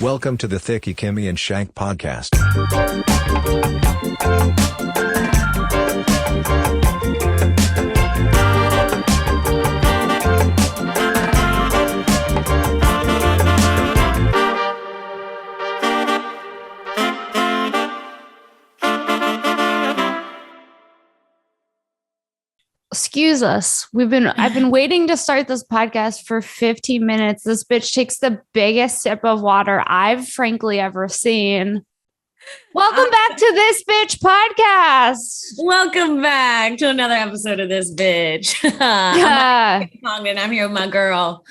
Welcome to the Thiccy and Shenk podcast. Excuse us. I've been waiting to start this podcast for 15 minutes. This bitch takes the biggest sip of water I've frankly ever seen. Welcome back to This Bitch podcast. Welcome back to another episode of This Bitch. I'm here with my girl.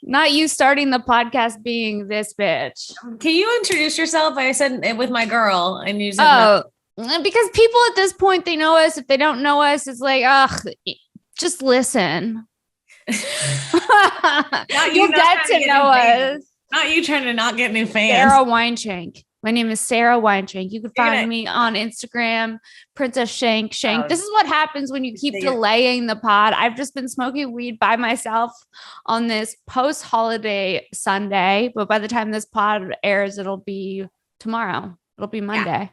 Not you starting the podcast being this bitch. Can you introduce yourself? I said it with my girl, and you said because people at this point, they know us. If they don't know us, it's like, just listen. You'll get to know us. Not you trying to not get new fans. Sara Wineshank. My name is Sara Wineshank. You can find me on Instagram, Princess Shenk. This is what happens when you keep delaying the pod. I've just been smoking weed by myself on this post-holiday Sunday, but by the time this pod airs, it'll be tomorrow. It'll be Monday. Yeah.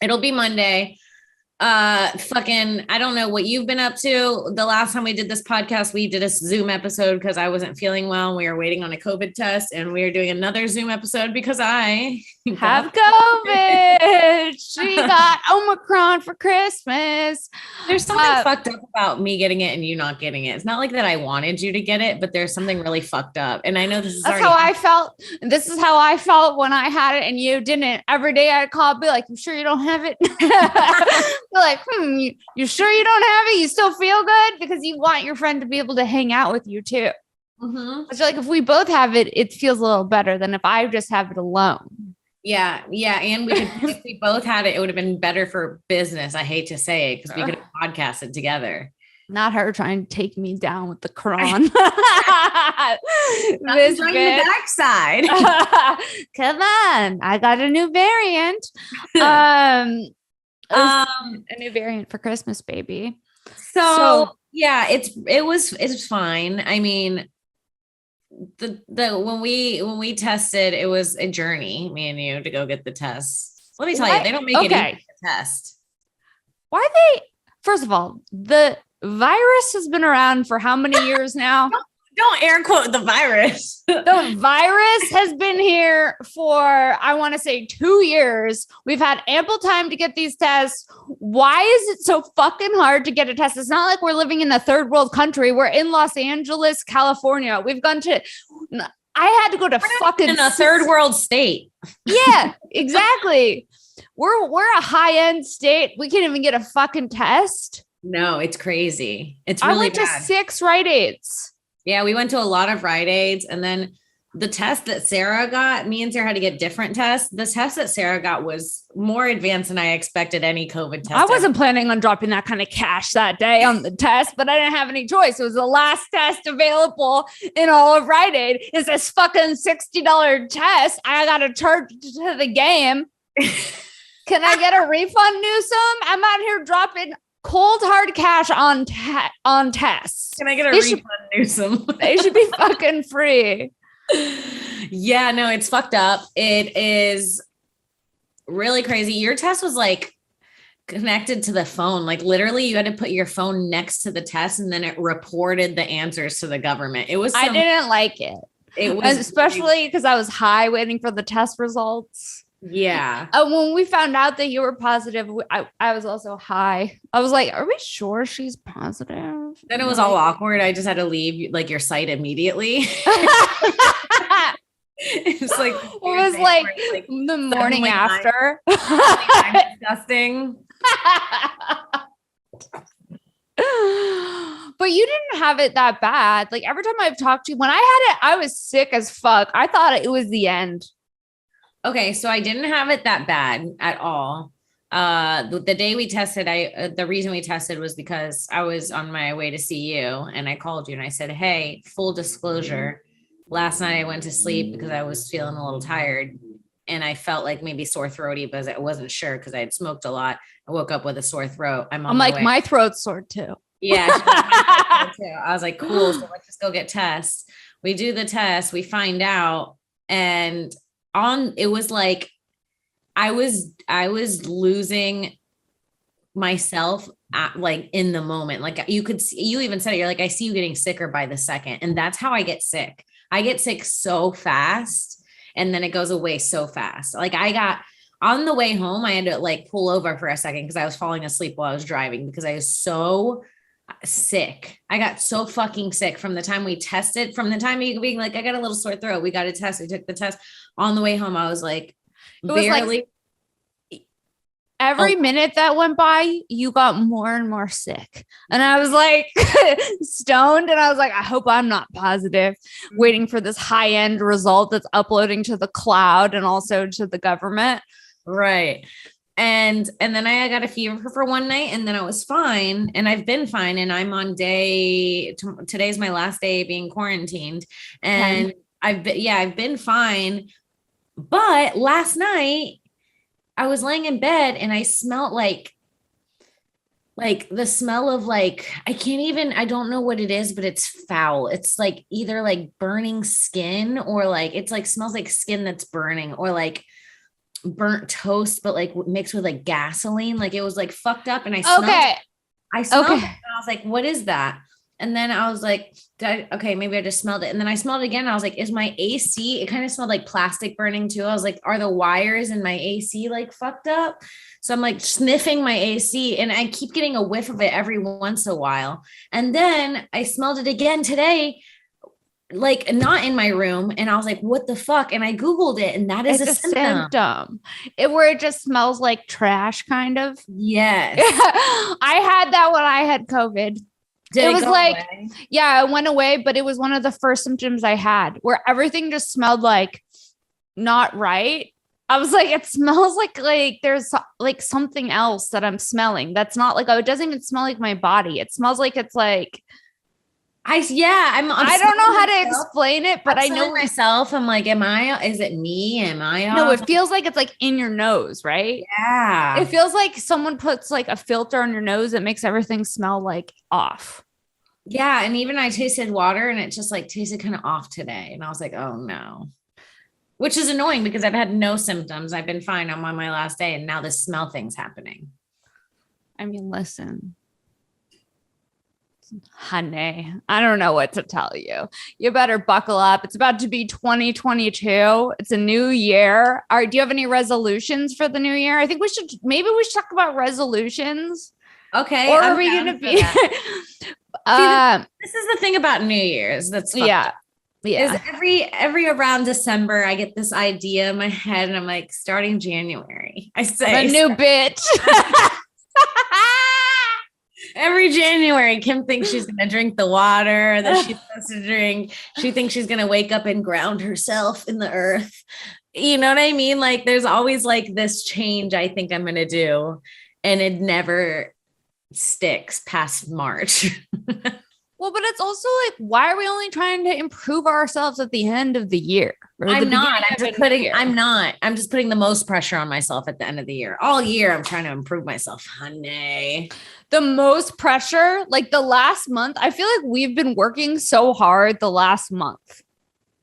It'll be Monday. I don't know what you've been up to. The last time we did this podcast, we did a Zoom episode because I wasn't feeling well. We were waiting on a COVID test, and we are doing another Zoom episode because I have COVID. She got Omicron for Christmas. There's something fucked up about me getting it and you not getting it. It's not like that I wanted you to get it, but there's something really fucked up. And I know this is how I felt. This is how I felt when I had it and you didn't. Every day I'd call, be like, "You sure you don't have it?" Like, you sure you don't have it? You still feel good? Because you want your friend to be able to hang out with you too. Mm-hmm. I feel like if we both have it, it feels a little better than if I just have it alone. Yeah. And if we both had it, it would have been better for business. I hate to say it because we could have podcasted together. Not her trying to take me down with the Quran. This on the backside. Come on. I got a new variant. A new variant for Christmas, baby. So yeah, it's fine. I mean, when we tested, it was a journey, me and you, to go get the test. Let me tell you, they don't make it easy to test. Why first of all, the virus has been around for how many years now? Don't air quote the virus. The virus has been here for, I want to say, 2 years. We've had ample time to get these tests. Why is it so fucking hard to get a test? It's not like we're living in a third world country. We're in Los Angeles, California. I had to go to fucking in a third world state. Yeah, exactly. We're a high end state. We can't even get a fucking test. No, it's crazy. It's really I went bad. To 6 Rite Aids. Yeah, we went to a lot of Rite Aids, and then the test that Sara got, me and Sara had to get different tests. The test that Sara got was more advanced than I expected any COVID test. I wasn't planning on dropping that kind of cash that day on the test, but I didn't have any choice. It was the last test available in all of Rite Aid. It's this fucking $60 test. I got to charge to the game. Can I get a refund, Newsom? I'm out here dropping cold hard cash on tests. Can I get a refund, Newsom? They should be fucking free. Yeah, no, it's fucked up. It is really crazy. Your test was like connected to the phone. Like literally you had to put your phone next to the test and then it reported the answers to the government. I didn't like it. It was especially because I was high waiting for the test results. Yeah. When we found out that you were positive, I was also high. I was like, are we sure she's positive? Then it was all awkward. I just had to leave like your site immediately. It's like it was like the morning after. I'm disgusting. But you didn't have it that bad. Like every time I've talked to you, when I had it, I was sick as fuck. I thought it was the end. Okay, so I didn't have it that bad at all. The day we tested, the reason we tested was because I was on my way to see you and I called you and I said, hey, full disclosure, last night I went to sleep because I was feeling a little tired and I felt like maybe sore throaty, but I wasn't sure because I had smoked a lot. I woke up with a sore throat. I'm like, my throat's sore too. Yeah. I was like, cool. So let's just go get tests. We do the test. We find out And it was like, I was losing myself like in the moment. Like you could see, you even said it, you're like, I see you getting sicker by the second. And that's how I get sick. I get sick so fast and then it goes away so fast. Like I got on the way home, I had to like pull over for a second because I was falling asleep while I was driving because I was so sick. I got so fucking sick from the time we tested, from the time you being like, I got a little sore throat. We got a test. We took the test. On the way home, I was like, barely. Every minute that went by, you got more and more sick. And I was like stoned. And I was like, I hope I'm not positive, waiting for this high end result that's uploading to the cloud and also to the government. Right. And then I got a fever for one night and then I was fine. And I've been fine. And I'm on today's my last day being quarantined. And I've been fine. But last night, I was laying in bed and I smelled like the smell of like, I don't know what it is, but it's foul. It's like either like burning skin or like, it's like smells like skin that's burning or like burnt toast, but like mixed with like gasoline. Like it was like fucked up. And I smelled it and I was like, what is that? And then I was like, maybe I just smelled it. And then I smelled it again. And I was like, is my AC? It kind of smelled like plastic burning too. I was like, are the wires in my AC like fucked up? So I'm like sniffing my AC and I keep getting a whiff of it every once in a while. And then I smelled it again today, like not in my room. And I was like, what the fuck? And I Googled it and that is a symptom. Where it just smells like trash kind of. Yes. I had that when I had COVID. It was like, away? Yeah, it went away, but it was one of the first symptoms I had where everything just smelled like not right. I was like, it smells like there's like something else that I'm smelling. That's not like, it doesn't even smell like my body. It smells like it's like, I don't know how to explain it, but I know myself. I'm like, is it me? No, it feels like it's like in your nose, right? Yeah. It feels like someone puts like a filter on your nose that makes everything smell like off. Yeah. And even I tasted water and it just like tasted kind of off today. And I was like, oh no, which is annoying because I've had no symptoms. I've been fine. I'm on my last day and now this smell thing's happening. I mean, listen. Honey, I don't know what to tell you. You better buckle up. It's about to be 2022. It's a new year. All right. Do you have any resolutions for the new year? I think we should talk about resolutions. Okay. Or are we going to be? This is the thing about New Year's. That's fun. Yeah. Is every around December, I get this idea in my head and I'm like, starting January, I say, a new bitch. Every January, Kim thinks she's going to drink the water that she's supposed to drink. She thinks she's going to wake up and ground herself in the earth. You know what I mean? Like there's always like this change I think I'm going to do. And it never sticks past March. Well, but it's also like, why are we only trying to improve ourselves at the end of the year? I'm just putting the most pressure on myself at the end of the year. All year, I'm trying to improve myself, honey. The most pressure, like the last month, I feel like we've been working so hard the last month.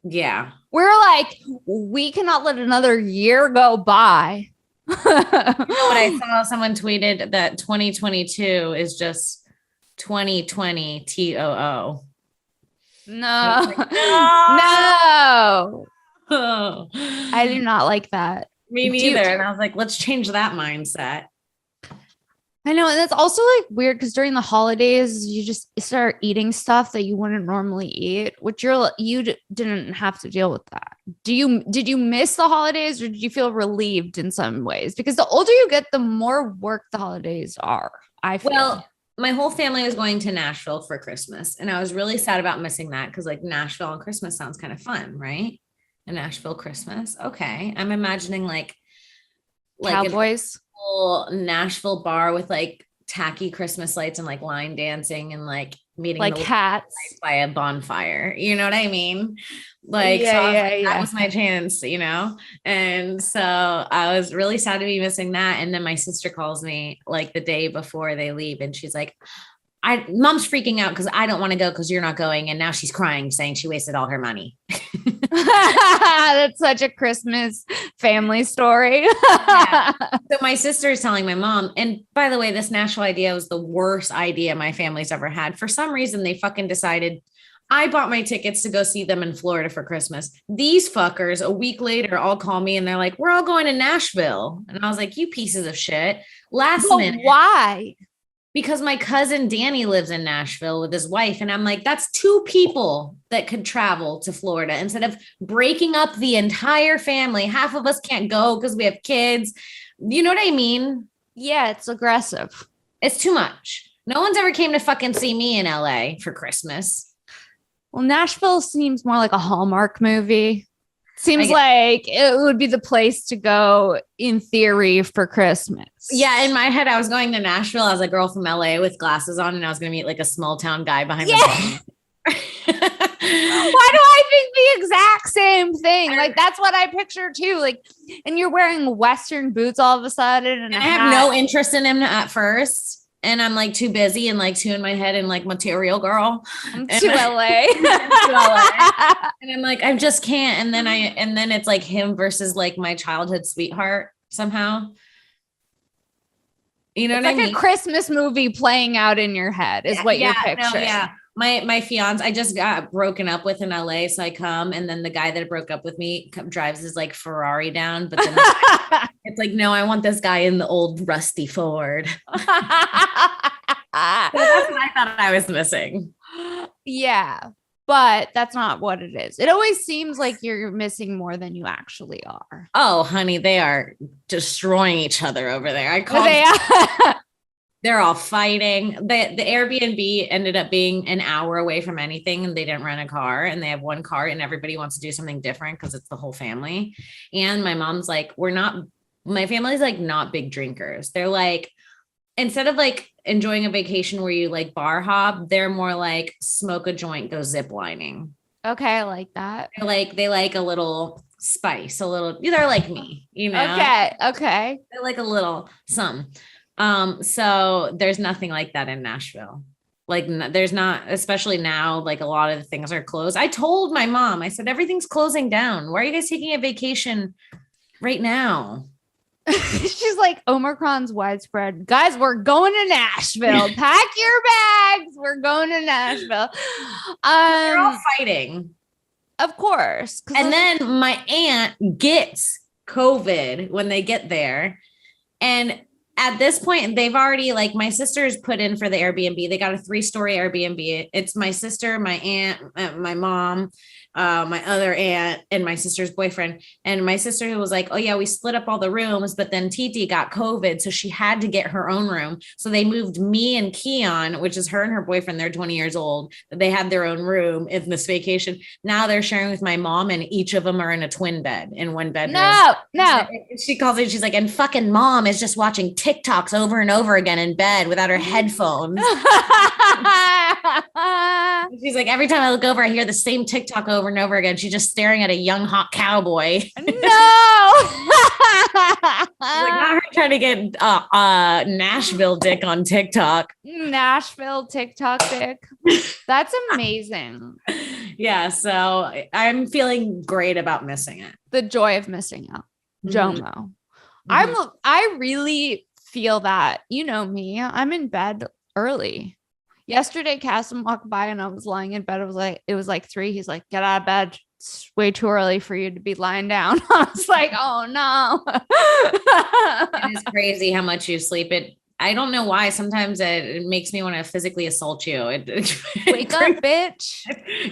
Yeah. We're like, we cannot let another year go by. You know what I saw? Someone tweeted that 2022 is just 2020 TOO. No. Like, no. Oh. I do not like that. Me neither. And I was like, let's change that mindset. I know. And that's also like weird because during the holidays, you just start eating stuff that you wouldn't normally eat, which you didn't have to deal with that. Did you miss the holidays or did you feel relieved in some ways? Because the older you get, the more work the holidays are, I feel. Well, my whole family was going to Nashville for Christmas. And I was really sad about missing that because like Nashville on Christmas sounds kind of fun, right? A Nashville Christmas. Okay. I'm imagining like Cowboys. Nashville bar with like tacky Christmas lights and like line dancing and like meeting like cats by a bonfire. You know what I mean? Like, that was my chance, you know? And so I was really sad to be missing that. And then my sister calls me like the day before they leave and she's like, Mom's freaking out because I don't want to go because you're not going. And now she's crying saying she wasted all her money. That's such a Christmas family story. Yeah. So my sister is telling my mom, and by the way, this Nashville idea was the worst idea my family's ever had. For some reason, they fucking decided I bought my tickets to go see them in Florida for Christmas. These fuckers a week later all call me and they're like, we're all going to Nashville. And I was like, you pieces of shit. Last minute. Why? Because my cousin Danny lives in Nashville with his wife. And I'm like, that's 2 people that could travel to Florida instead of breaking up the entire family. Half of us can't go because we have kids. You know what I mean? Yeah, it's aggressive. It's too much. No one's ever came to fucking see me in LA for Christmas. Well, Nashville seems more like a Hallmark movie. Seems like it would be the place to go in theory for Christmas. Yeah, in my head, I was going to Nashville as a girl from LA with glasses on, and I was going to meet like a small town guy behind the bar. Why do I think the exact same thing? Like, that's what I picture too. Like, and you're wearing Western boots all of a sudden. And I have no interest in him at first. And I'm like too busy and like too in my head and like material girl. I'm to LA. And I'm like, I just can't. And then it's like him versus like my childhood sweetheart somehow. You know it's what like I mean? A Christmas movie playing out in your head is what you're picturing. No, yeah. My fiance, I just got broken up with in LA. So I come, and then the guy that broke up with me drives his like Ferrari down. But then it's like, no, I want this guy in the old rusty Ford. So that's what I thought I was missing. Yeah, but that's not what it is. It always seems like you're missing more than you actually are. Oh, honey, they are destroying each other over there. They're all fighting. The Airbnb ended up being an hour away from anything, and they didn't rent a car, and they have one car, and everybody wants to do something different because it's the whole family. And my mom's like, my family's like not big drinkers. They're like, instead of like enjoying a vacation where you like bar hop, they're more like smoke a joint, go zip lining. Okay, I like that. They like a little spice, they're like me, you know? Okay. They're like a little something. So there's nothing like that in Nashville. Like there's not, especially now, like a lot of the things are closed. I told my mom, I said, everything's closing down. Why are you guys taking a vacation right now? She's like, Omicron's widespread. Guys, we're going to Nashville. Pack your bags. We're going to Nashville. They're all fighting. Of course. And then my aunt gets COVID when they get there. And at this point, they've already, like, my sister's put in for the Airbnb. They got a 3-story Airbnb. It's my sister, my aunt, my mom, my other aunt, and my sister's boyfriend. And my sister was like, oh yeah, we split up all the rooms, but then Titi got COVID, so she had to get her own room. So they moved me and Keon, which is her and her boyfriend, they're 20 years old. They had their own room in this vacation. Now they're sharing with my mom, and each of them are in a twin bed in one bedroom. No. She calls it, she's like, and fucking mom is just watching TikToks over and over again in bed without her headphones. She's like, every time I look over, I hear the same TikTok over and over again. She's just staring at a young hot cowboy. No. Like, not her trying to get Nashville dick on TikTok. Nashville TikTok dick. That's amazing. Yeah, so I'm feeling great about missing it. The joy of missing out. JOMO. I really feel that. You know me. I'm in bed early. Yesterday, Cassim walked by and I was lying in bed. It was like 3. He's like, get out of bed. It's way too early for you to be lying down. I was like, oh no. It is crazy how much you sleep. I don't know why. Sometimes it makes me want to physically assault you. Wake up, bitch.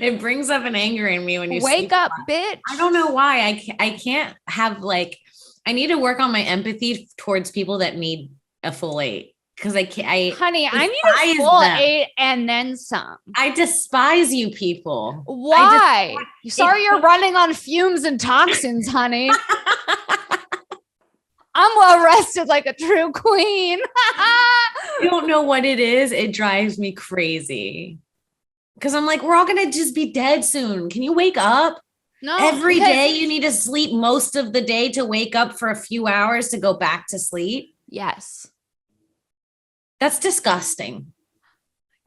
It brings up an anger in me when you wake up, bitch. I don't know why. I can't have like, I need to work on my empathy towards people that need a full 8. Because I need a full 8 and then some. I despise you people. Why? Sorry, you're running on fumes and toxins, honey. I'm well rested like a true queen. You don't know what it is. It drives me crazy. Because I'm like, we're all going to just be dead soon. Can you wake up? No. Every day you need to sleep most of the day to wake up for a few hours to go back to sleep. Yes. That's disgusting.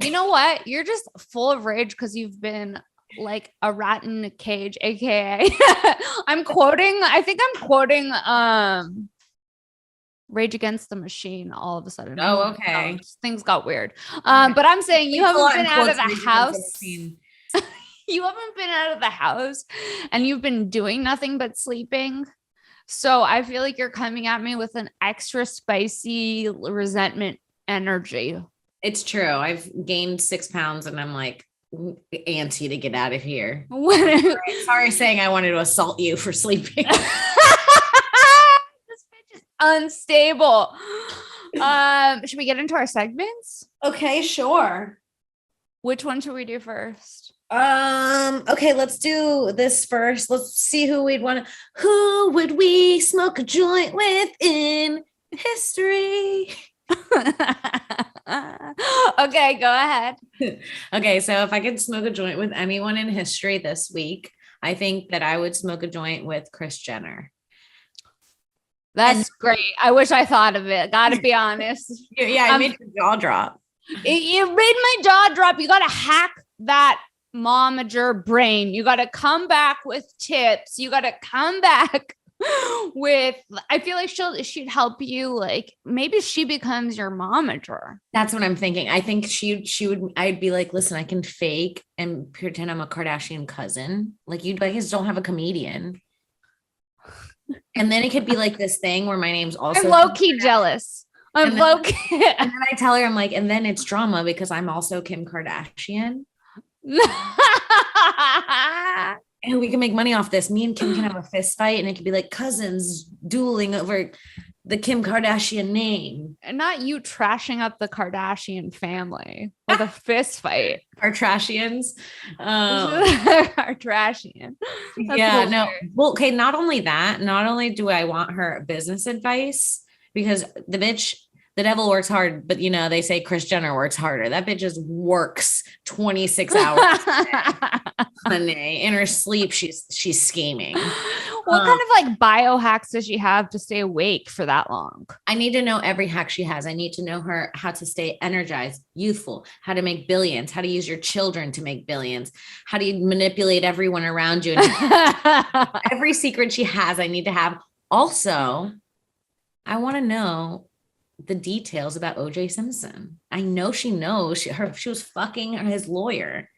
You know what? You're just full of rage because you've been like a rat in a cage, aka I think I'm quoting Rage Against the Machine all of a sudden. Oh, okay. Things got weird. But I'm saying you haven't been out of the house. You haven't been out of the house and you've been doing nothing but sleeping. So I feel like you're coming at me with an extra spicy resentment energy. It's true. I've gained 6 pounds and I'm like antsy to get out of here. Sorry saying I wanted to assault you for sleeping. This bitch is unstable. Should we get into our segments? Okay, sure. Which one should we do first? Okay, let's do this first. Let's see who would we smoke a joint with in history? Okay, go ahead. Okay, so if I could smoke a joint with anyone in history this week, I think that I would smoke a joint with Kris Jenner. That's great. I wish I thought of it. Gotta be honest. Yeah, I made your jaw drop. You made my jaw drop. You gotta hack that momager brain. You gotta come back with tips. You gotta come back with, I feel like she'd help you. Like maybe she becomes your momager. That's what I'm thinking. I think she would, I'd be like, listen, I can fake and pretend I'm a Kardashian cousin. Like you guys don't have a comedian. And then it could be like this thing where my name's also. I'm low-key jealous. I'm low-key. And then I tell her, I'm like, and then it's drama because I'm also Kim Kardashian. And we can make money off this. Me and Kim can have a fist fight and it could be like cousins dueling over the Kim Kardashian name. And not you trashing up the Kardashian family with a fist fight. Our Trashians. Our Trashian. Yeah, no. Well, okay, not only that, not only do I want her business advice, because the devil works hard, but you know, they say Kris Jenner works harder. That bitch just works 26 hours a day. In her sleep, she's scheming. What kind of like biohacks does she have to stay awake for that long? I need to know every hack she has. I need to know her how to stay energized, youthful, how to make billions, how to use your children to make billions, how do you manipulate everyone around you. Every secret she has, I need to have. Also, I want to know the details about OJ Simpson. I know she knows she was fucking his lawyer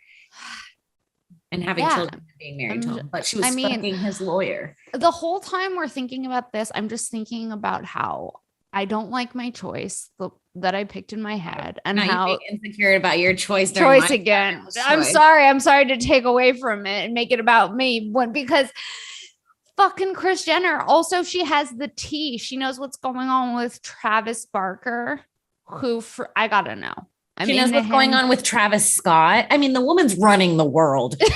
and having children and being married to him, but she was fucking his lawyer. The whole time we're thinking about this, I'm just thinking about how I don't like my choice that I picked in my head and now how insecure about your choice. Again. I'm sorry to take away from it and make it about me because fucking Kris Jenner. Also, she has the tea. She knows what's going on with Travis Barker, I gotta know. She knows what's going on with Travis Scott. I mean, the woman's running the world. Kris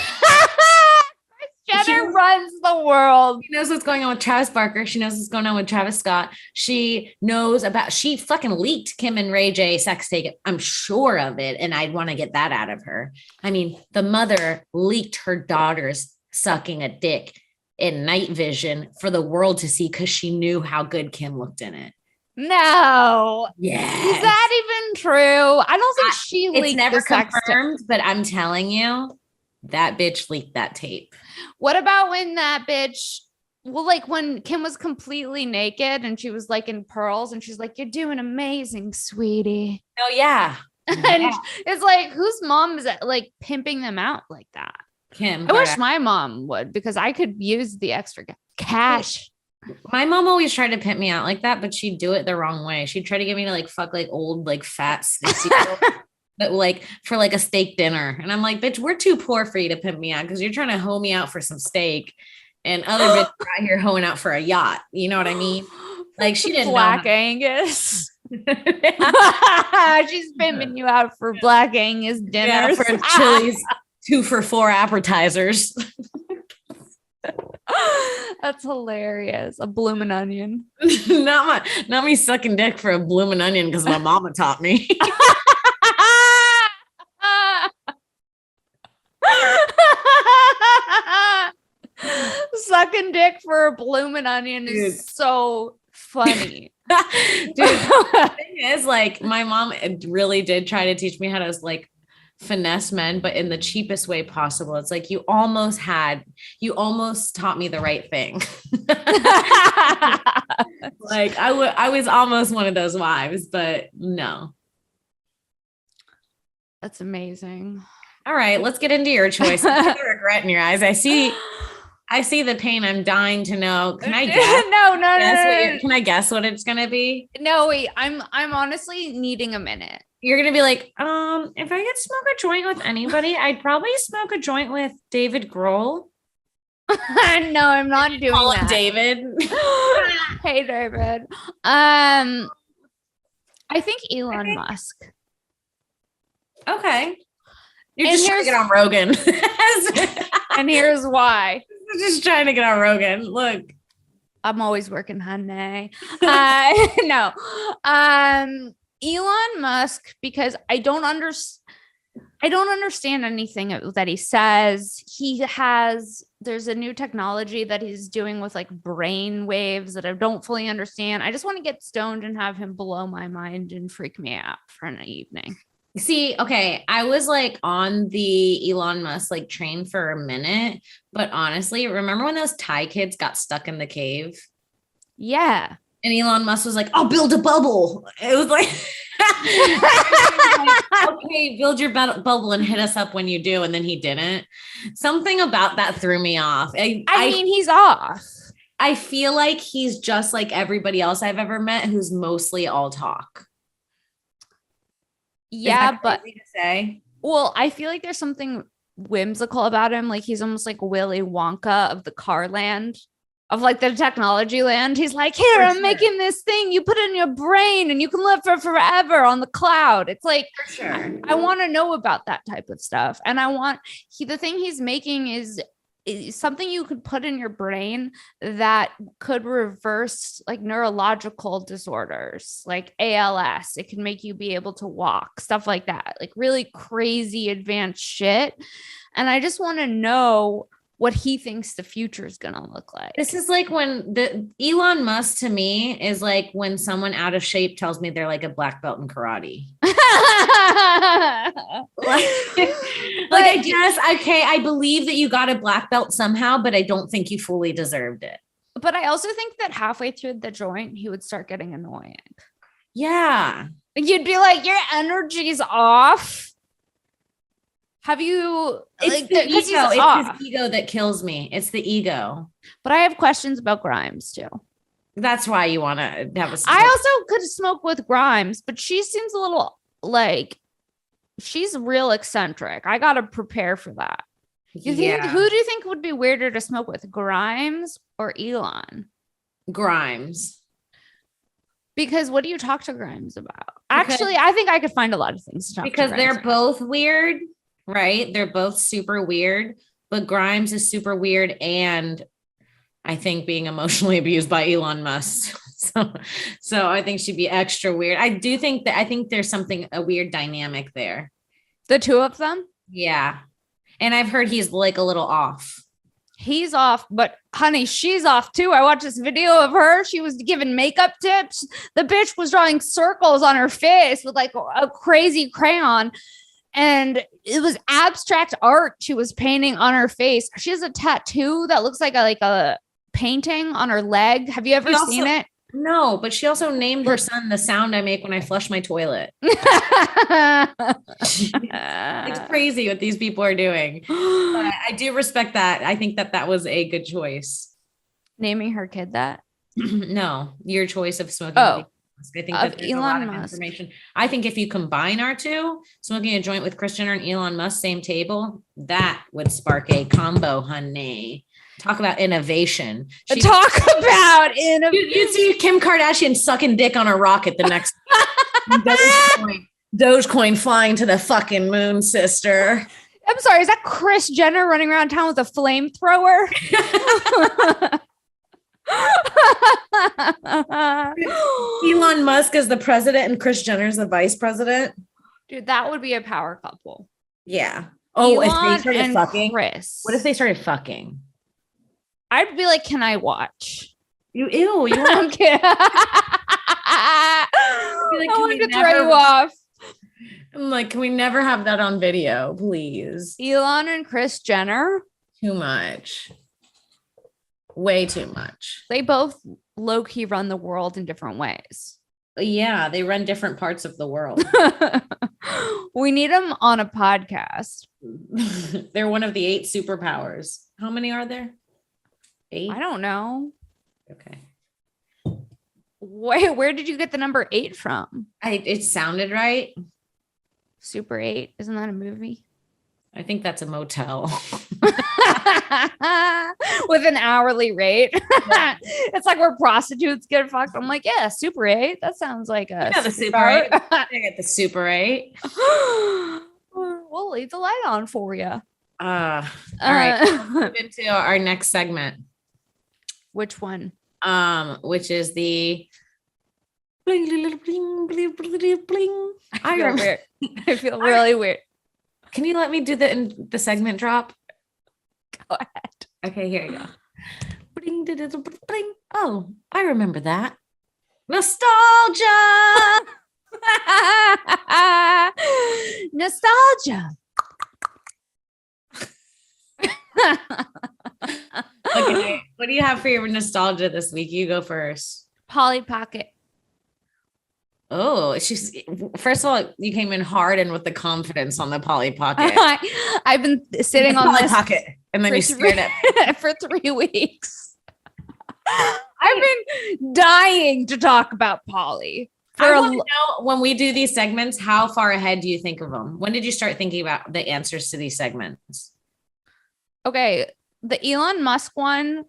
Jenner runs the world. She knows what's going on with Travis Barker. She knows what's going on with Travis Scott. She fucking leaked Kim and Ray J sex tape. I'm sure of it. And I'd want to get that out of her. I mean, the mother leaked her daughter's sucking a dick in night vision for the world to see because she knew how good Kim looked in it. No. Yeah. Is that even true? I don't think she leaked. It's never confirmed, but I'm telling you, that bitch leaked that tape. What about when that bitch, like when Kim was completely naked and she was like in pearls and she's like, "You're doing amazing, sweetie." Oh yeah. And it's like, whose mom is like pimping them out like that? Kim. I wish my mom would because I could use the extra cash. My mom always tried to pimp me out like that, but she'd do it the wrong way. She'd try to get me to like fuck like old, like fat, sexy but like for like a steak dinner. And I'm like, bitch, we're too poor for you to pimp me out because you're trying to hoe me out for some steak. And other bitches are out here hoeing out for a yacht. You know what I mean? Like she didn't Black Angus. She's pimping you out for Black Angus dinners. Yeah, for Chili's 2 for $4 appetizers. That's hilarious. A bloomin' onion. Not me sucking dick for a bloomin' onion because my mama taught me. Sucking dick for a bloomin' onion is so funny. Dude, the thing is, like, my mom really did try to teach me how to like finesse men, but in the cheapest way possible. It's like you almost taught me the right thing. Like I was almost one of those wives, but no. That's amazing. All right, let's get into your choice. I see the regret in your eyes. I see the pain. I'm dying to know. Can I guess? No. Can I guess what it's gonna be? No, wait. I'm honestly needing a minute. You're gonna be like, if I could smoke a joint with anybody, I'd probably smoke a joint with David Grohl. No, I'm not doing that. David. Hey, David. I think Elon Musk. Okay. You're just trying to get on Rogan. And here's why. Just trying to get on Rogan. Look. I'm always working, honey. No. Elon Musk, because I don't understand anything that he says. There's a new technology that he's doing with like brain waves that I don't fully understand. I just want to get stoned and have him blow my mind and freak me out for an evening. See, okay, I was like on the Elon Musk like train for a minute, but honestly, remember when those Thai kids got stuck in the cave? Yeah. And Elon Musk was like, I'll build a bubble. It was like, okay, build your bubble and hit us up when you do. And then he didn't. Something about that threw me off. I mean, he's off. I feel like he's just like everybody else I've ever met who's mostly all talk. Yeah, but to say? Well, I feel like there's something whimsical about him. Like he's almost like Willy Wonka of the car land, of like the technology land. He's like, here, I'm making this thing you put in your brain and you can live for forever on the cloud. It's like, I want to know about that type of stuff. And the thing he's making is something you could put in your brain that could reverse like neurological disorders like ALS. It can make you be able to walk, stuff like that, like really crazy advanced shit. And I just want to know what he thinks the future is going to look like. This is like when the Elon Musk to me is like when someone out of shape tells me they're like a black belt in karate. I guess, okay, I believe that you got a black belt somehow, but I don't think you fully deserved it. But I also think that halfway through the joint, he would start getting annoying. Yeah. You'd be like, your energy's off. Have you? It's the ego. It's his ego that kills me. It's the ego. But I have questions about Grimes too. That's why you want to have a. I also could smoke with Grimes, but she seems a little like she's real eccentric. I got to prepare for that. Who do you think would be weirder to smoke with, Grimes or Elon? Grimes. Because what do you talk to Grimes about? Actually, I think I could find a lot of things to talk because to they're both weird. Right? They're both super weird, but Grimes is super weird. And I think being emotionally abused by Elon Musk. So I think she'd be extra weird. I think there's a weird dynamic there. The two of them? Yeah. And I've heard he's like a little off. He's off, but honey, she's off too. I watched this video of her. She was giving makeup tips. The bitch was drawing circles on her face with like a crazy crayon. And it was abstract art she was painting on her face. She has a tattoo that looks like a painting on her leg. Have you ever seen it? No, but she also named her son the sound I make when I flush my toilet. It's crazy what these people are doing. But I do respect that. I think that was a good choice. Naming her kid that? No, your choice of smoking. Oh. I think that there's Elon a lot of information. I think if you combine our two, smoking a joint with Kris Jenner and Elon Musk, same table, that would spark a combo, honey. Talk about innovation. You see Kim Kardashian sucking dick on a rocket the next Dogecoin flying to the fucking moon, sister. I'm sorry, is that Kris Jenner running around town with a flamethrower? Elon Musk is the president and Kris Jenner's the vice president. Dude, that would be a power couple. Yeah. Oh, Elon if they started fucking. Chris. What if they started fucking? I'd be like, can I watch? You want I want to throw you off. I'm like, can we never have that on video, please? Elon and Kris Jenner. Too much. Way too much. They both low-key run the world in different ways. Yeah, they run different parts of the world. We need them on a podcast. They're one of the 8 superpowers. How many are there? 8? I don't know. Okay. Wait, where did you get the number 8 from? It sounded right. Super 8. Isn't that a movie? I think that's a motel. With an hourly rate. It's like where prostitutes get fucked. I'm like, yeah, Super 8. That sounds like a the Super 8. I get the Super 8. We'll leave the light on for you. All right. Let's move into our next segment. Which one? Which is the bling, bling, bling, bling, bling, bling. I feel weird. I feel really weird. Can you let me do the segment drop? Go ahead. Okay, here you go. Bling, bling. Oh, I remember that. Nostalgia. Nostalgia. Okay, what do you have for your nostalgia this week? You go first. Polly Pocket. Oh, she's first of all, you came in hard and with the confidence on the Polly Pocket. I've been sitting on this pocket, and then you stared at for 3 weeks. I've been dying to talk about Polly. I want to know, when we do these segments, how far ahead do you think of them? When did you start thinking about the answers to these segments? Okay, the Elon Musk one,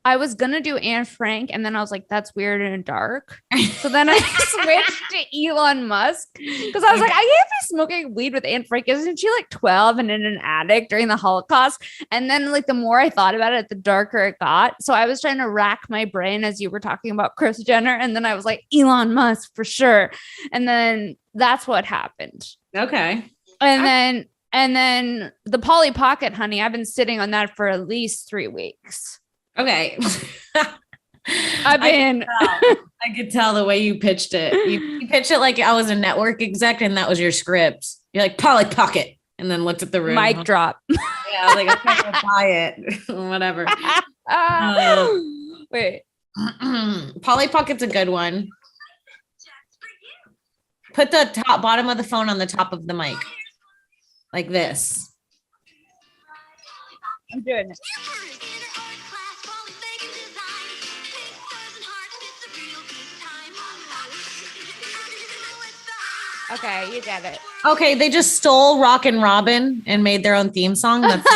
I was gonna do Anne Frank, and then I was like, that's weird and dark. So then I switched to Elon Musk because I was like, I can't be smoking weed with Anne Frank. Isn't she like 12 and in an attic during the Holocaust? And then like the more I thought about it, the darker it got. So I was trying to rack my brain as you were talking about Kris Jenner, and then I was like, Elon Musk for sure. And then that's what happened. Okay. And then the Polly Pocket, honey, I've been sitting on that for at least 3 weeks. Okay. I could tell the way you pitched it. You pitched it like I was a network exec and that was your script. You're like, Polly Pocket. And then looked at the room. Mic drop. Yeah, I was like, okay, I'll buy it. Whatever. Wait. Polly Pocket's a good one. Put the bottom of the phone on the top of the mic. Like this. I'm doing it. Okay, you get it. Okay, they just stole Rockin' Robin and made their own theme song. That's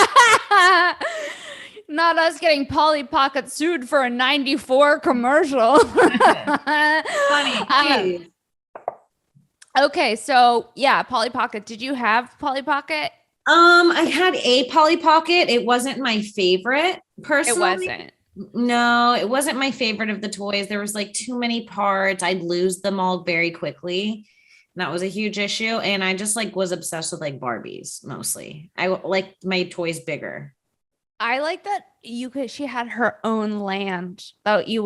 not us getting Polly Pocket sued for a 94 commercial. Funny. Okay, so yeah, Polly Pocket. Did you have Polly Pocket? I had a Polly Pocket. It wasn't my favorite personally. It wasn't. No, it wasn't my favorite of the toys. There was like too many parts. I'd lose them all very quickly. And that was a huge issue. And I just like was obsessed with like Barbies mostly. I like my toys bigger. I like that she had her own land that it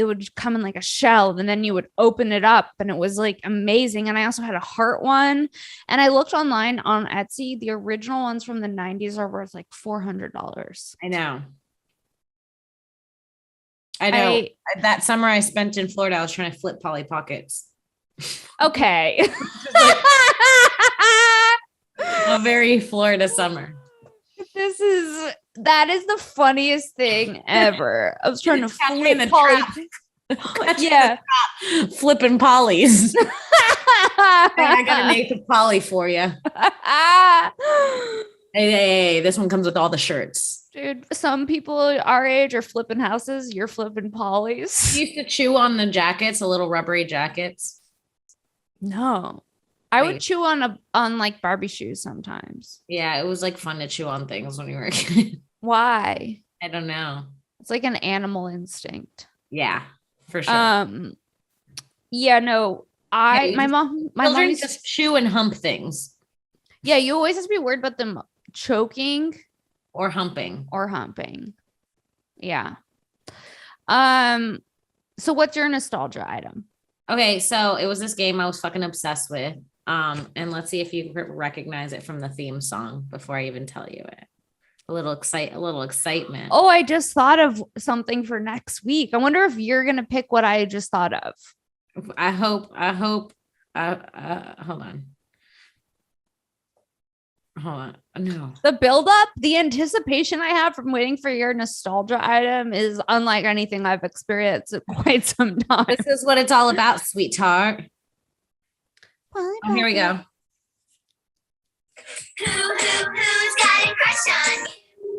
would come in like a shell and then you would open it up and it was like amazing. And I also had a heart one, and I looked online on Etsy. The original ones from the 90s are worth like $400. I know. That summer I spent in Florida, I was trying to flip Polly Pockets. Okay. A very Florida summer. That is the funniest thing ever. I was trying to flip Polly. Yeah. Flipping Polly's. I got an eighth of Polly for you. Hey, this one comes with all the shirts. Dude, some people our age are flipping houses. You're flipping Polly's. You used to chew on the jackets, the little rubbery jackets. No. I would chew on like Barbie shoes sometimes. Yeah, it was like fun to chew on things when you were a kid. Why? I don't know. It's like an animal instinct. Yeah, for sure. Yeah, no. My mom used just chew and hump things. Yeah, you always have to be worried about them choking or humping. Yeah. So what's your nostalgia item? Okay, so it was this game I was fucking obsessed with. And let's see if you recognize it from the theme song before I even tell you it. A little excitement. Oh, I just thought of something for next week. I wonder if you're gonna pick what I just thought of. I hope. Hold on. No. The buildup, the anticipation I have from waiting for your nostalgia item is unlike anything I've experienced in quite some time. This is what it's all about, sweetheart. Oh, here we go. Who's got a crush on you?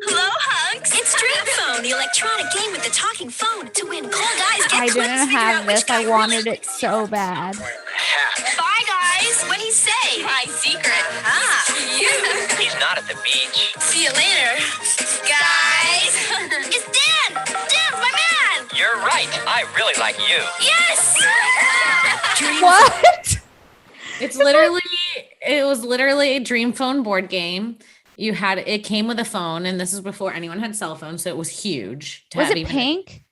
Hello, hunks. It's Dream Phone, the electronic game with the talking phone. To win, call guys. Get I clips, didn't figure have out which this. guy I wanted really it so bad. Bye, guys. What'd he say? My secret. Ah, cute. He's not at the beach. See you later, guys. It's Dan. Dan's my man. You're right. I really like you. Yes. What? It was literally a Dream Phone board game. It came with a phone, and this is before anyone had cell phones, so it was huge. Was it pink?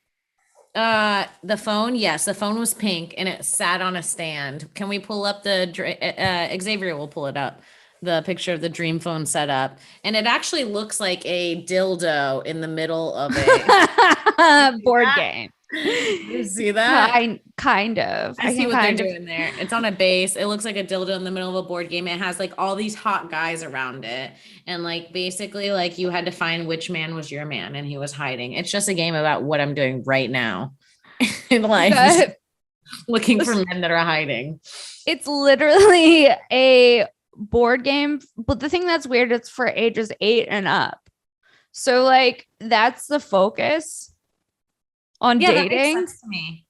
The phone, yes, the phone was pink, and it sat on a stand. Can we pull up Xavier will pull it up, the picture of the Dream Phone setup, and it actually looks like a dildo in the middle of a board game. You see that? Kind of. I see what they're doing there. It's on a base. It looks like a dildo in the middle of a board game. It has like all these hot guys around it. And like basically like you had to find which man was your man and he was hiding. It's just a game about what I'm doing right now in life. Looking for men that are hiding. It's literally a board game. But the thing that's weird, it's for ages 8 and up. So like that's the focus on dating. That makes sense to me.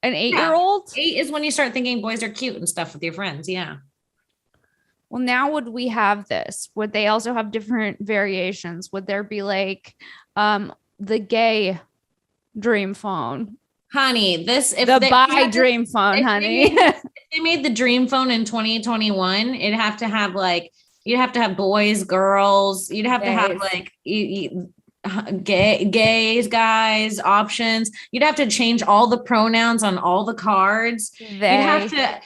An 8-year-old? 8 is when you start thinking boys are cute and stuff with your friends. Yeah. Well, now would we have this? Would they also have different variations? Would there be like the gay dream phone? Honey, dream phone, honey. If they made the Dream Phone in 2021, it'd have to have like, you'd have to have boys, girls, you'd have to have like gays, guys, options. You'd have to change all the pronouns on all the cards. You'd have to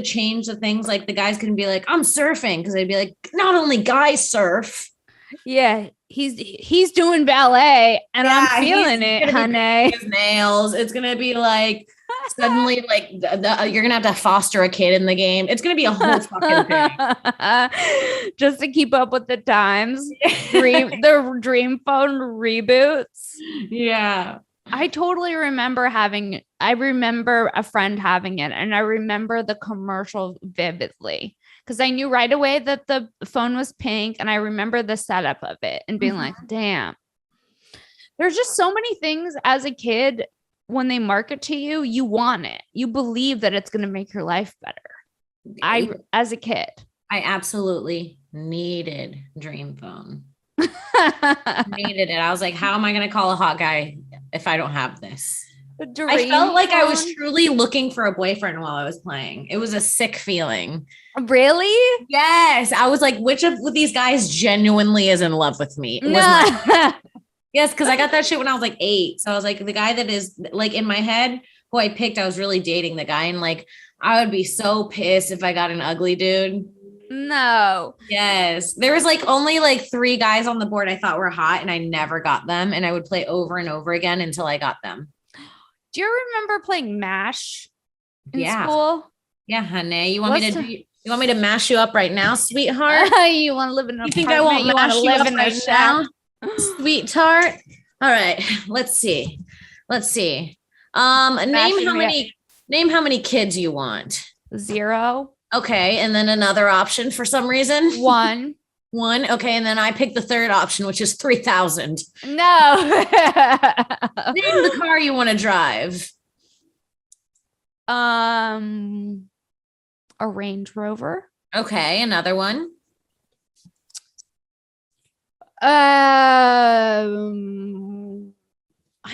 change the things like the guys can be like, I'm surfing, because they'd be like, not only guys surf. Yeah, he's doing ballet and I'm feeling it, honey. His nails. It's gonna be like suddenly like you're gonna have to foster a kid in the game. It's gonna be a whole fucking thing. Just to keep up with the times. The Dream Phone reboots. Yeah. I totally remember I remember a friend having it, and I remember the commercial vividly because I knew right away that the phone was pink, and I remember the setup of it and being like, damn. There's just so many things as a kid when they market to you, you want it. You believe that it's going to make your life better. As a kid, I absolutely needed Dream Phone. Needed it. I was like, how am I going to call a hot guy if I don't have this? I felt like I was truly looking for a boyfriend while I was playing. It was a sick feeling. Really? Yes. I was like, which of these guys genuinely is in love with me? Yes, because I got that shit when I was like 8. So I was like, the guy that is like in my head, who I picked, I was really dating the guy. And like, I would be so pissed if I got an ugly dude. No. Yes. There was like only like 3 guys on the board I thought were hot, and I never got them. And I would play over and over again until I got them. Do you remember playing MASH in school? Yeah, honey. You want me to mash you up right now, sweetheart? You want to live in a You think I won't mash you up right now, sweetheart? All right. Let's see. Name how many kids you want. 0. Okay, and then another option for some reason. 1. Okay, and then I picked the third option, which is 3,000. No. Name the car you want to drive. A Range Rover. Okay, another one. I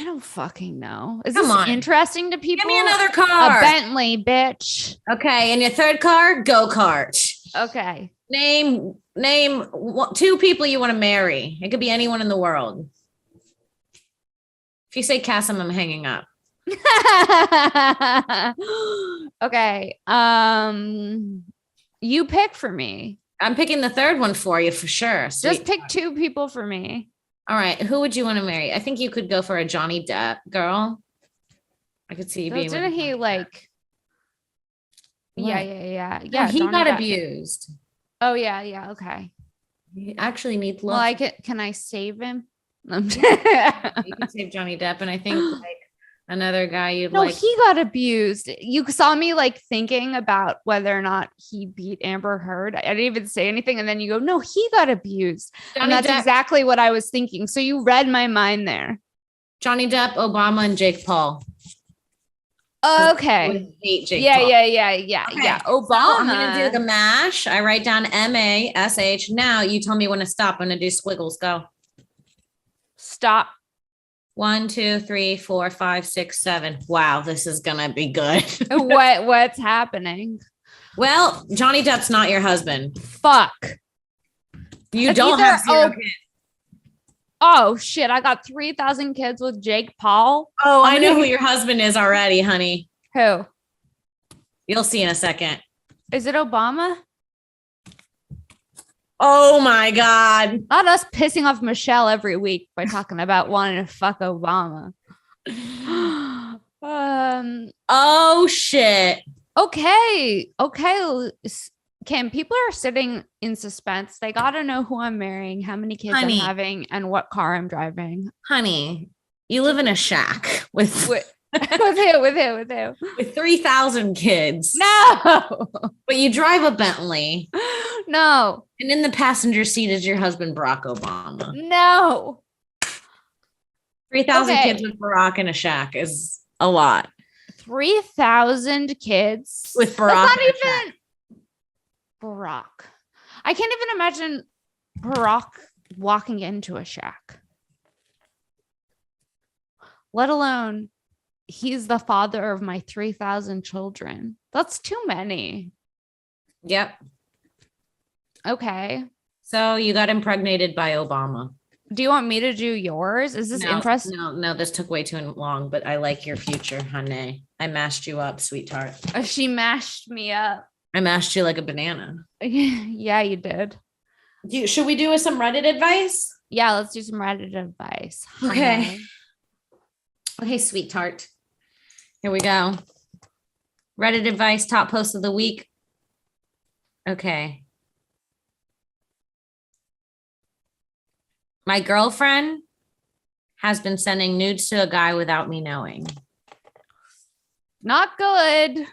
don't fucking know. Is Come this on. Interesting to people? Give me another car. A Bentley, bitch. Okay, and your third car, go-kart. Okay. Name 2 people you want to marry. It could be anyone in the world. If you say Cassim, I'm hanging up. Okay. You pick for me. I'm picking the third one for you for sure. Just pick 2 people for me. All right. Who would you want to marry? I think you could go for a Johnny Depp girl. I could see you being. Didn't he like? Yeah. He Johnny got Depp. abused. Oh yeah. Okay. He actually needs love. Well, can I save him? You can save Johnny Depp, and I think like another guy you'd No, like. he got abused. You saw me like thinking about whether or not he beat Amber Heard. I didn't even say anything, and then you go, "No, he got abused," and that's exactly what I was thinking. So you read my mind there. Johnny Depp, Obama, and Jake Paul. Okay. Yeah. Obama. So I'm gonna do the mash. I write down MASH. Now you tell me when to stop. I'm gonna do squiggles. Go. Stop. 1, 2, 3, 4, 5, 6, 7. Wow, this is gonna be good. What's happening? Well, Johnny Depp's not your husband. Fuck. You don't have 0 kids. Oh shit! I got 3,000 kids with Jake Paul. Oh, I know who your husband is already, honey. Who? You'll see in a second. Is it Obama? Oh my God. Not us pissing off Michelle every week by talking about wanting to fuck Obama. Oh shit. Okay. Kim, people are sitting in suspense. They got to know who I'm marrying, how many kids I'm having, and what car I'm driving. Honey, you live in a shack with who? With 3,000 kids. No. But you drive a Bentley. No. And in the passenger seat is your husband, Barack Obama. No. 3,000 kids with Barack in a shack is a lot. 3,000 kids with Barack. That's not even Barack. I can't even imagine Barack walking into a shack, let alone he's the father of my 3,000 children. That's too many. Yep. Okay. So you got impregnated by Obama. Do you want me to do yours? Is this interesting? No, this took way too long, but I like your future, honey. I mashed you up, sweetheart. She mashed me up. I mashed you like a banana. Yeah, you did. Should we do some Reddit advice? Yeah, let's do some Reddit advice. Okay. Okay, sweetheart. Here we go. Reddit advice, top post of the week. Okay. My girlfriend has been sending nudes to a guy without me knowing. Not good.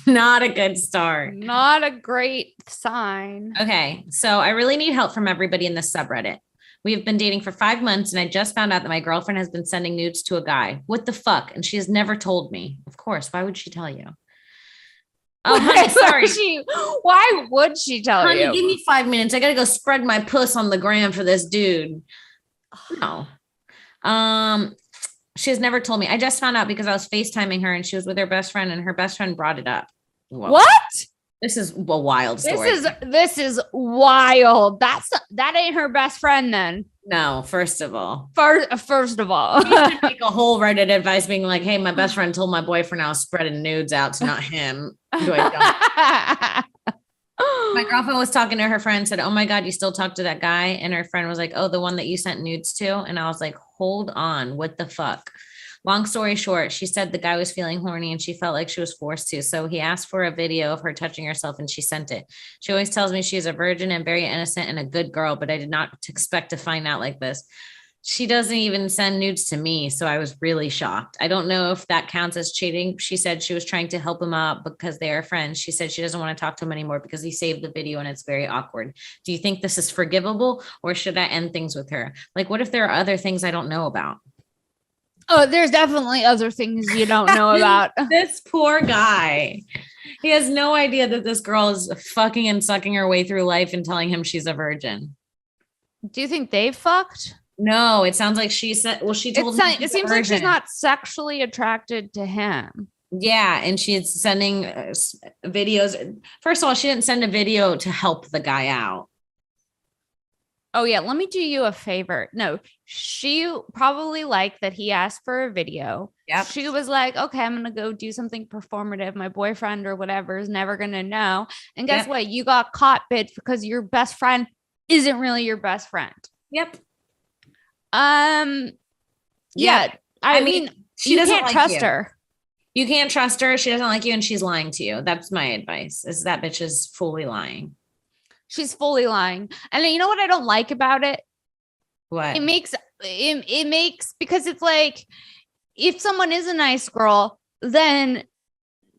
Not a good start. Not a great sign. Okay, so I really need help from everybody in this subreddit. We've been dating for 5 months and I just found out that my girlfriend has been sending nudes to a guy. What the fuck? And she has never told me. Of course. Why would she tell you? Oh, honey, sorry. Why would she tell you? Give me 5 minutes. I got to go spread my puss on the gram for this dude. No. She has never told me. I just found out because I was FaceTiming her and she was with her best friend and her best friend brought it up. Whoa. What? This is a wild story. This is wild. That ain't her best friend then. No, first of all. First of all. You should make a whole Reddit advice being like, hey, my best friend told my boyfriend I was spreading nudes out to not him. My girlfriend was talking to her friend, said, oh my God, you still talk to that guy? And her friend was like, oh, the one that you sent nudes to? And I was like, hold on, what the fuck? Long story short, she said the guy was feeling horny and she felt like she was forced to. So he asked for a video of her touching herself and she sent it. She always tells me she's a virgin and very innocent and a good girl, but I did not expect to find out like this. She doesn't even send nudes to me. So I was really shocked. I don't know if that counts as cheating. She said she was trying to help him out because they are friends. She said she doesn't want to talk to him anymore because he saved the video and it's very awkward. Do you think this is forgivable or should I end things with her? Like, what if there are other things I don't know about? Oh, there's definitely other things you don't know about. This poor guy. He has no idea that this girl is fucking and sucking her way through life and telling him she's a virgin. Do you think they fucked? No, it sounds like she said, well, she told him it seems like she's not sexually attracted to him. Yeah. And she's sending videos. First of all, she didn't send a video to help the guy out. Oh yeah, let me do you a favor. No, she probably liked that he asked for a video. Yep. She was like, okay, I'm gonna go do something performative. My boyfriend or whatever is never gonna know. And guess what? You got caught, bitch, because your best friend isn't really your best friend. Yep. Yeah. I mean, she you doesn't can't like trust you. her. You can't trust her. She doesn't like you and she's lying to you. That's my advice, is that bitch is fully lying. She's fully lying. And you know what I don't like about it? What? It makes because it's like, if someone is a nice girl, then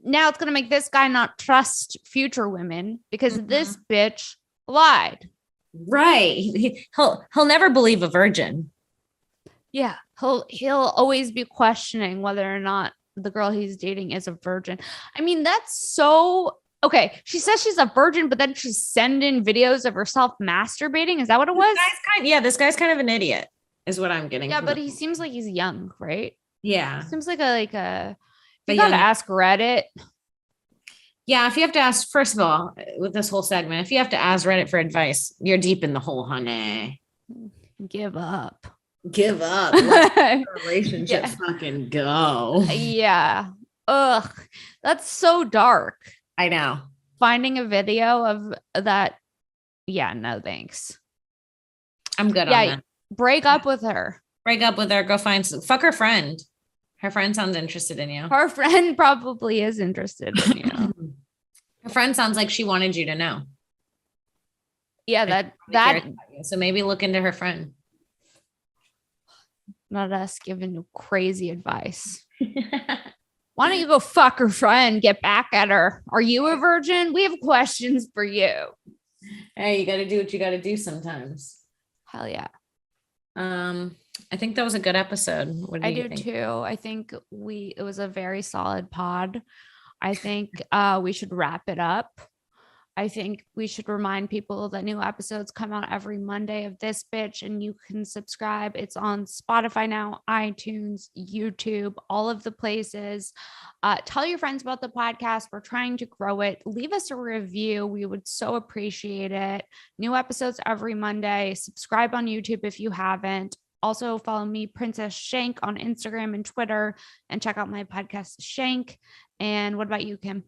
now it's going to make this guy not trust future women because this bitch lied. Right. He'll never believe a virgin. Yeah. He'll always be questioning whether or not the girl he's dating is a virgin. I mean, that's so okay. She says she's a virgin, but then she's sending videos of herself masturbating. Is that what it was? This guy's kind of an idiot is what I'm getting. Yeah, but he seems like he's young, right? Yeah. Seems like a you gotta ask Reddit. Yeah, if you have to ask, first of all, with this whole segment, if you have to ask Reddit for advice, you're deep in the hole, honey. Give up. Give up. Let relationship fucking go. Yeah. Ugh. That's so dark. I know. Finding a video of that. Yeah, no thanks. I'm good on that. Break up with her. Break up with her. Go find fuck her friend. Her friend sounds interested in you. Her friend probably is interested in you. Her friend sounds like she wanted you to know. Yeah, that. So maybe look into her friend. Not us giving you crazy advice. Why don't you go fuck her friend? Get back at her. Are you a virgin? We have questions for you. Hey, you got to do what you got to do sometimes. Hell yeah. I think that was a good episode. What do you think? Too. I think it was a very solid pod. I think we should wrap it up. I think we should remind people that new episodes come out every Monday of this bitch, and you can subscribe. It's on Spotify now, iTunes, YouTube, all of the places. Tell your friends about the podcast. We're trying to grow it. Leave us a review. We would so appreciate it. New episodes every Monday. Subscribe on YouTube if you haven't. Also follow me, Princess Shenk, on Instagram and Twitter, and check out my podcast, Shenk. And what about you, Kim?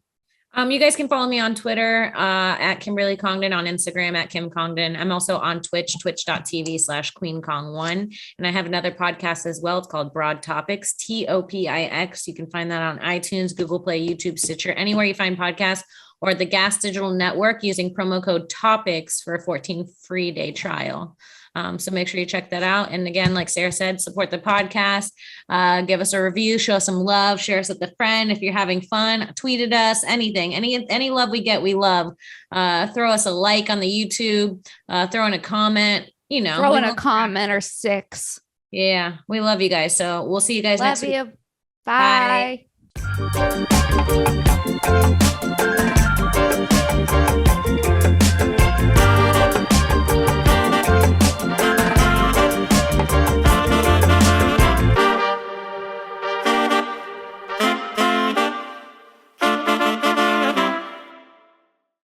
You guys can follow me on Twitter at Kimberly Congdon, on Instagram at Kim Congdon. I'm also on Twitch, twitch.tv/QueenCong1. And I have another podcast as well. It's called Broad Topix, Topix. You can find that on iTunes, Google Play, YouTube, Stitcher, anywhere you find podcasts, or the Gas Digital Network using promo code TOPIX for a 14 free day trial. So make sure you check that out. And again, like Sara said, support the podcast, give us a review, show us some love, share us with a friend. If you're having fun, tweet at us, anything, any love we get, we love. Throw us a like on the YouTube, throw in a comment, throw in a comment or 6. Yeah. We love you guys. So we'll see you guys next week. Love you. Bye. Bye.